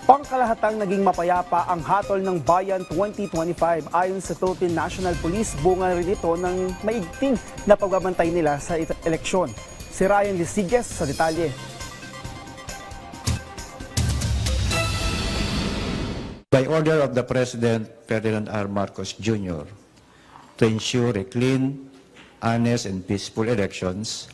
Pangkalahatang naging mapayapa ang hatol ng Bayan 2025 ayon sa Philippine National Police. Bunga rin ito ng maigting na pagbabantay nila sa eleksyon. Si Ryan Lisiges sa detalye. By order of the President Ferdinand R. Marcos Jr., to ensure a clean, honest, and peaceful elections,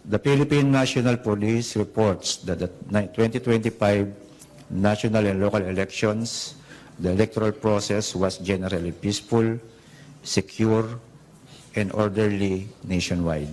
the Philippine National Police reports that the 2025 national and local elections, the electoral process was generally peaceful, secure, and orderly nationwide.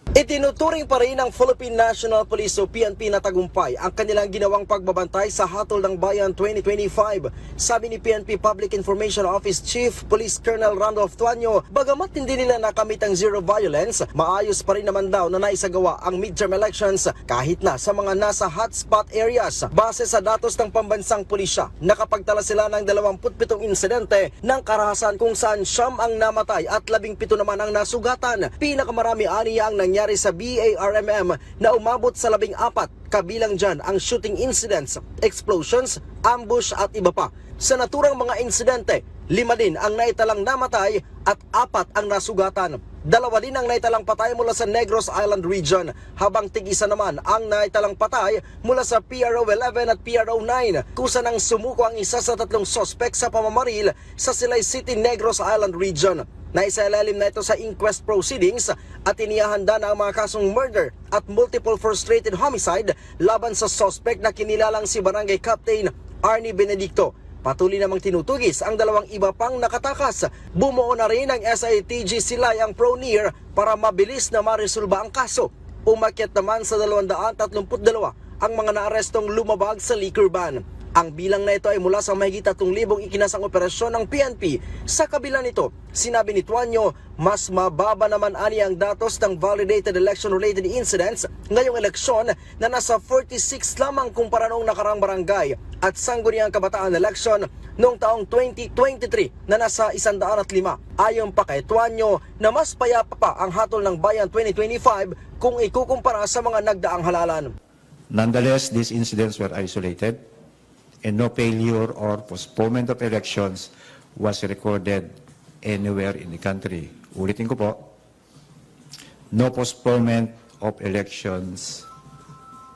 Itinuturing pa rin ng Philippine National Police o PNP na tagumpay ang kanilang ginawang pagbabantay sa hatol ng Bayan 2025. Sabi ni PNP Public Information Office Chief Police Colonel Randolph Tuanyo, bagamat hindi nila nakamit ang zero violence, maayos pa rin naman daw na naisagawa ang midterm elections kahit na sa mga nasa hotspot areas. Base sa datos ng pambansang pulisya, nakapagtala sila ng 27 insidente ng karahasan kung saan 9 ang namatay at 17 naman ang nasugatan. Pinakamarami aniya ang nangyari sa BARMM na umabot sa 14, kabilang dyan ang shooting incidents, explosions, ambush at iba pa. Sa naturang mga insidente, 5 din ang naitalang namatay at 4 ang nasugatan. 2 din ang naitalang patay mula sa Negros Island region, habang tig-isa naman ang naitalang patay mula sa PRO 11 at PRO 9, kusa nang sumuko ang isa sa 3 sospek sa pamamaril sa Silay City, Negros Island region. Naisailalim na ito sa inquest proceedings at inihahanda na ang mga kasong murder at multiple frustrated homicide laban sa suspect na kinilalang si Barangay Captain Arnie Benedicto. Patuloy namang tinutugis ang 2 iba pang nakatakas. Bumuo na rin ang SITG Silay ang Pro-Near para mabilis na maresolba ang kaso. Umakyat naman sa 232 ang mga naarestong lumabag sa liquor ban. Ang bilang na ito ay mula sa mahigit 3,000 ikinasang operasyon ng PNP. Sa kabila nito, sinabi ni Tuanyo, mas mababa naman ani ang datos ng validated election-related incidents ngayong eleksyon na nasa 46 lamang kumpara noong nakarang barangay at sangguniang kabataan election noong taong 2023 na nasa 105. Ayon pa kay Tuanyo na mas payapa pa ang hatol ng Bayan 2025 kung ikukumpara sa mga nagdaang halalan. Nonetheless, these incidents were isolated, and no failure or postponement of elections was recorded anywhere in the country. Ulitin ko po, no postponement of elections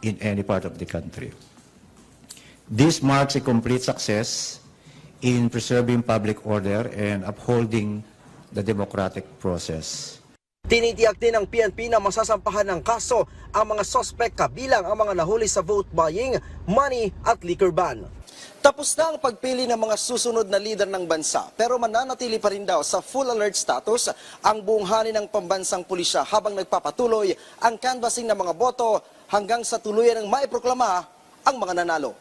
in any part of the country. This marks a complete success in preserving public order and upholding the democratic process. Tinitiyak din ng PNP na masasampahan ng kaso ang mga sospek kabilang ang mga nahuli sa vote buying, money at liquor ban. Tapos na ang pagpili ng mga susunod na leader ng bansa, pero mananatili pa rin daw sa full alert status ang buong hanin ng pambansang pulisya habang nagpapatuloy ang canvassing ng mga boto hanggang sa tuluyan ng maiproklama ang mga nanalo.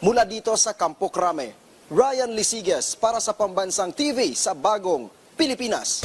Mula dito sa Campo Crame, Ryan Lisiges para sa Pambansang TV sa Bagong Pilipinas.